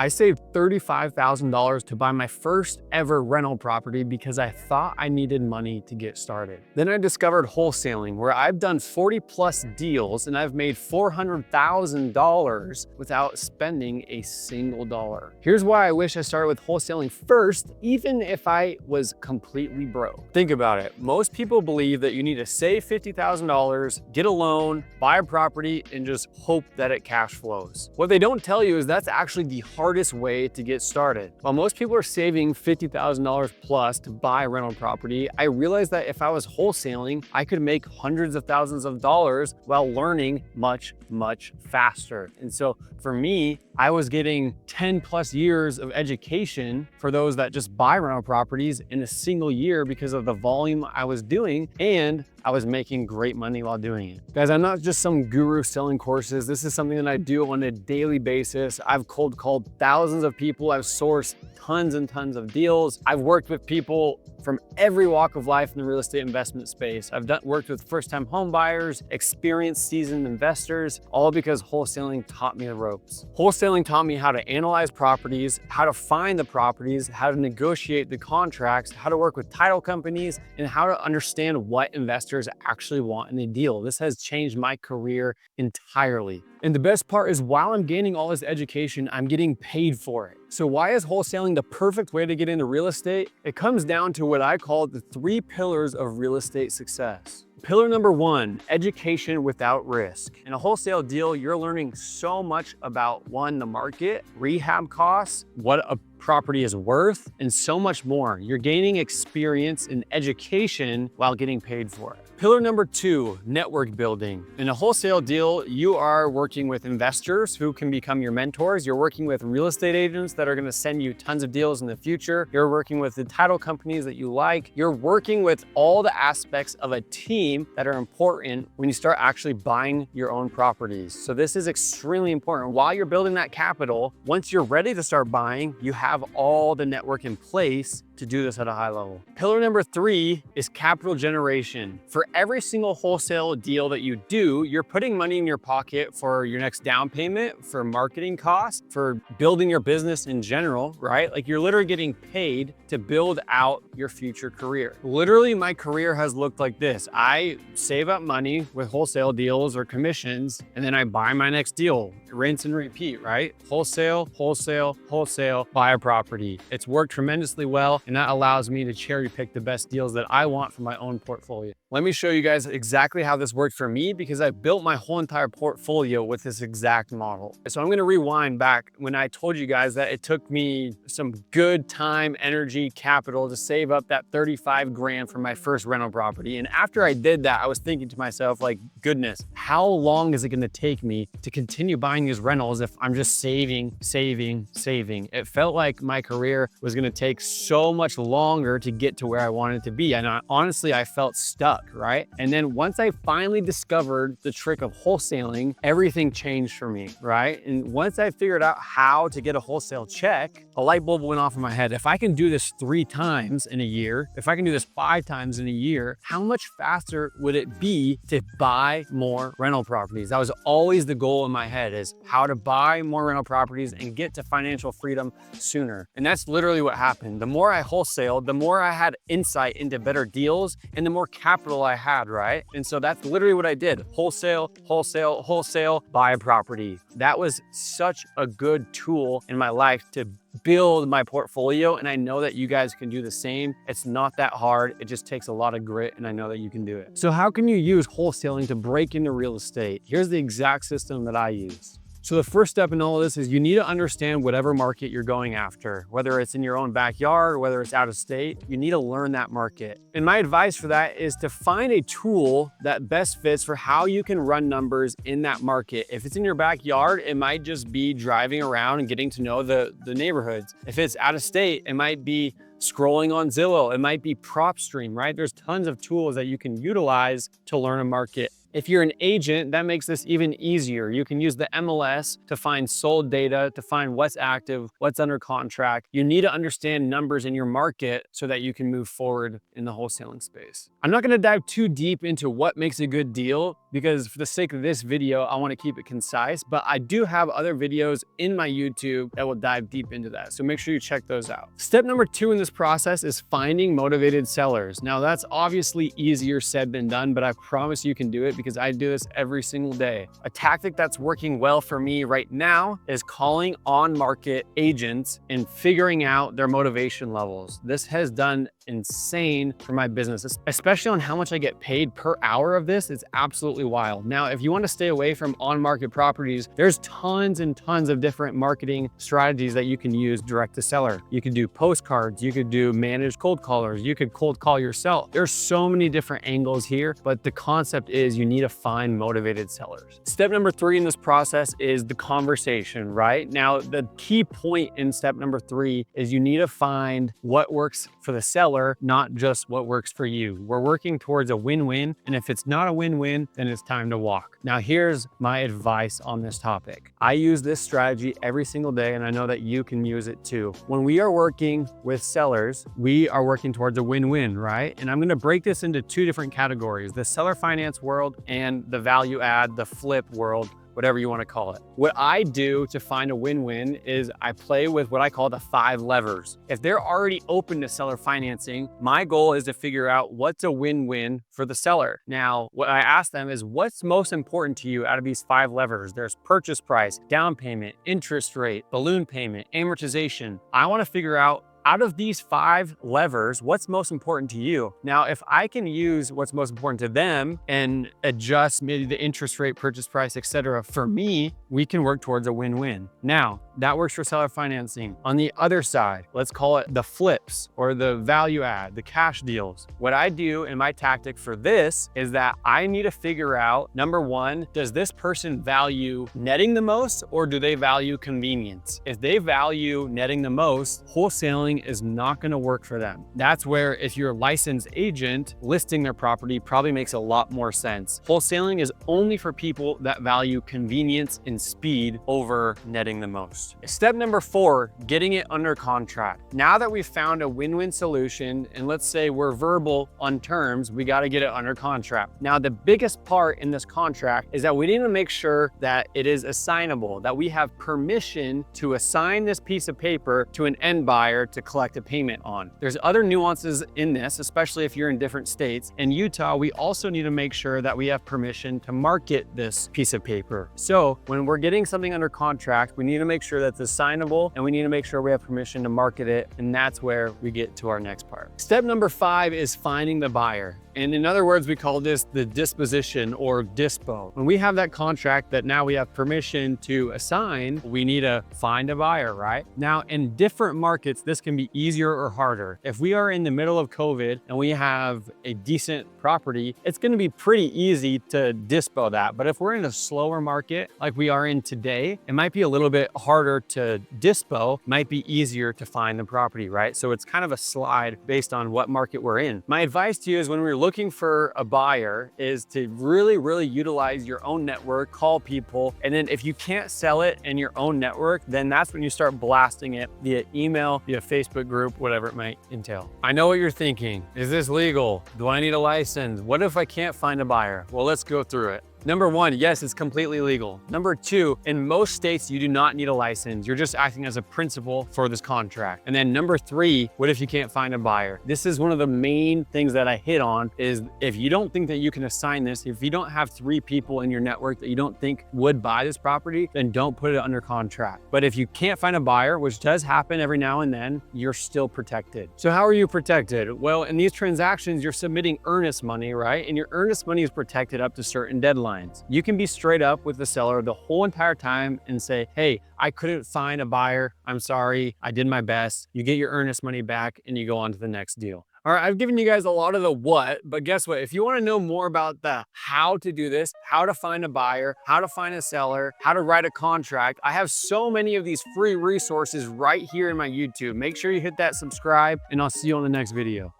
I saved $35,000 to buy my first ever rental property because I thought I needed money to get started. Then I discovered wholesaling, where I've done 40 plus deals and I've made $400,000 without spending a single dollar. Here's why I wish I started with wholesaling first, even if I was completely broke. Think about it. Most people believe that you need to save $50,000, get a loan, buy a property, and just hope that it cash flows. What they don't tell you is that's actually the hardest way to get started. While most people are saving $50,000 plus to buy a rental property, I realized that if I was wholesaling, I could make hundreds of thousands of dollars while learning much faster. And so for me, I was getting 10 plus years of education for those that just buy rental properties in a single year because of the volume I was doing, and I was making great money while doing it. Guys, I'm not just some guru selling courses. This is something that I do on a daily basis. I've cold called thousands of people. I've sourced tons and tons of deals. I've worked with people from every walk of life in the real estate investment space. I've worked with first-time home buyers, experienced seasoned investors, all because wholesaling taught me the ropes. Wholesaling taught me how to analyze properties, how to find the properties, how to negotiate the contracts, how to work with title companies, and how to understand what investors actually want in a deal. This has changed my career entirely. And the best part is, while I'm gaining all this education, I'm getting paid for it. So why is wholesaling the perfect way to get into real estate? It comes down to what I call the 3 pillars of real estate success. Pillar number 1, education without risk. In a wholesale deal, you're learning so much about, 1, the market, rehab costs, what a property is worth, and so much more. You're gaining experience and education while getting paid for it. Pillar number 2, network building. In a wholesale deal, you are working with investors who can become your mentors. You're working with real estate agents that are gonna send you tons of deals in the future. You're working with the title companies that you like. You're working with all the aspects of a team that are important when you start actually buying your own properties. So this is extremely important. While you're building that capital, once you're ready to start buying, you have all the network in place to do this at a high level. Pillar number 3 is capital generation. For every single wholesale deal that you do, you're putting money in your pocket for your next down payment, for marketing costs, for building your business in general, right? Like, you're literally getting paid to build out your future career. Literally, my career has looked like this. I save up money with wholesale deals or commissions, and then I buy my next deal. Rinse and repeat, right? Wholesale, wholesale, wholesale, buy a property. It's worked tremendously well, and that allows me to cherry pick the best deals that I want for my own portfolio. Let me show you guys exactly how this worked for me, because I built my whole entire portfolio with this exact model. So I'm gonna rewind back when I told you guys that it took me some good time, energy, capital to save up that 35 grand for my first rental property. And after I did that, I was thinking to myself, like, goodness, how long is it gonna take me to continue buying these rentals if I'm just saving? It felt like my career was gonna take so much longer to get to where I wanted to be. And honestly, I felt stuck, right? And then once I finally discovered the trick of wholesaling, everything changed for me, right? And once I figured out how to get a wholesale check, a light bulb went off in my head. If I can do this 3 times in a year, if I can do this 5 times in a year, how much faster would it be to buy more rental properties? That was always the goal in my head, is how to buy more rental properties and get to financial freedom sooner. And that's literally what happened. The more I wholesaled, the more I had insight into better deals and the more capital I had, right? And so that's literally what I did. Wholesale, wholesale, wholesale, buy a property. That was such a good tool in my life to build my portfolio, and I know that you guys can do the same. It's not that hard. It just takes a lot of grit, and I know that you can do it. So how can you use wholesaling to break into real estate? Here's the exact system that I use. So the first step in all of this is you need to understand whatever market you're going after, whether it's in your own backyard, whether it's out of state, you need to learn that market. And my advice for that is to find a tool that best fits for how you can run numbers in that market. If it's in your backyard, it might just be driving around and getting to know the neighborhoods. If it's out of state, it might be scrolling on Zillow. It might be PropStream, right? There's tons of tools that you can utilize to learn a market. If you're an agent, that makes this even easier. You can use the MLS to find sold data, to find what's active, what's under contract. You need to understand numbers in your market so that you can move forward in the wholesaling space. I'm not going to dive too deep into what makes a good deal because for the sake of this video, I want to keep it concise, but I do have other videos in my YouTube that will dive deep into that. So make sure you check those out. Step number 2 in this process is finding motivated sellers. Now that's obviously easier said than done, but I promise you can do it because I do this every single day. A tactic that's working well for me right now is calling on-market agents and figuring out their motivation levels. This has done insane for my business, especially on how much I get paid per hour of this. It's absolutely wild. Now, if you want to stay away from on-market properties, there's tons and tons of different marketing strategies that you can use direct to seller. You could do postcards, you could do managed cold callers, you could cold call yourself. There's so many different angles here, but the concept is you need to find motivated sellers. Step number 3 in this process is the conversation, right? Now, the key point in step number 3 is you need to find what works for the seller, not just what works for you. We're working towards a win-win, and if it's not a win-win, then it's time to walk. Now, here's my advice on this topic. I use this strategy every single day, and I know that you can use it too. When we are working with sellers, we are working towards a win-win, right? And I'm gonna break this into 2 different categories, the seller finance world and the value add, the flip world, whatever you want to call it. What I do to find a win-win is I play with what I call the 5 levers. If they're already open to seller financing, my goal is to figure out what's a win-win for the seller. Now, what I ask them is what's most important to you out of these 5 levers? There's purchase price, down payment, interest rate, balloon payment, amortization. I want to figure out of these 5 levers, what's most important to you? Now, if I can use what's most important to them and adjust maybe the interest rate, purchase price, etc. for me, we can work towards a win-win. Now, that works for seller financing. On the other side, let's call it the flips or the value add, the cash deals. What I do in my tactic for this is that I need to figure out, number 1, does this person value netting the most or do they value convenience? If they value netting the most, wholesaling is not going to work for them. That's where if you're a licensed agent, listing their property probably makes a lot more sense. Wholesaling is only for people that value convenience and speed over netting the most. Step number 4, getting it under contract. Now that we've found a win-win solution, and let's say we're verbal on terms, we got to get it under contract. Now, the biggest part in this contract is that we need to make sure that it is assignable, that we have permission to assign this piece of paper to an end buyer to collect a payment on. There's other nuances in this, especially if you're in different states. In Utah, we also need to make sure that we have permission to market this piece of paper. So when we're getting something under contract, we need to make sure that's assignable and we need to make sure we have permission to market it. And that's where we get to our next part. Step number 5 is finding the buyer. And in other words, we call this the disposition or dispo. When we have that contract that now we have permission to assign, we need to find a buyer, right? Now, in different markets, this can be easier or harder. If we are in the middle of COVID and we have a decent property, it's going to be pretty easy to dispo that. But if we're in a slower market like we are in today, it might be a little bit harder to dispo, might be easier to find the property, right? So it's kind of a slide based on what market we're in. My advice to you is when we're looking for a buyer is to really utilize your own network, call people, and then if you can't sell it in your own network, then that's when you start blasting it via email, via Facebook group, whatever it might entail. I know what you're thinking. Is this legal? Do I need a license? What if I can't find a buyer? Well, let's go through it. Number 1, yes, it's completely legal. Number 2, in most states, you do not need a license. You're just acting as a principal for this contract. And then number 3, what if you can't find a buyer? This is one of the main things that I hit on is if you don't think that you can assign this, if you don't have 3 people in your network that you don't think would buy this property, then don't put it under contract. But if you can't find a buyer, which does happen every now and then, you're still protected. So how are you protected? Well, in these transactions, you're submitting earnest money, right? And your earnest money is protected up to certain deadlines. You can be straight up with the seller the whole entire time and say, hey, I couldn't find a buyer. I'm sorry. I did my best. You get your earnest money back and you go on to the next deal. All right, I've given you guys a lot of the what, but guess what? If you want to know more about the how to do this, how to find a buyer, how to find a seller, how to write a contract, I have so many of these free resources right here in my YouTube. Make sure you hit that subscribe and I'll see you on the next video.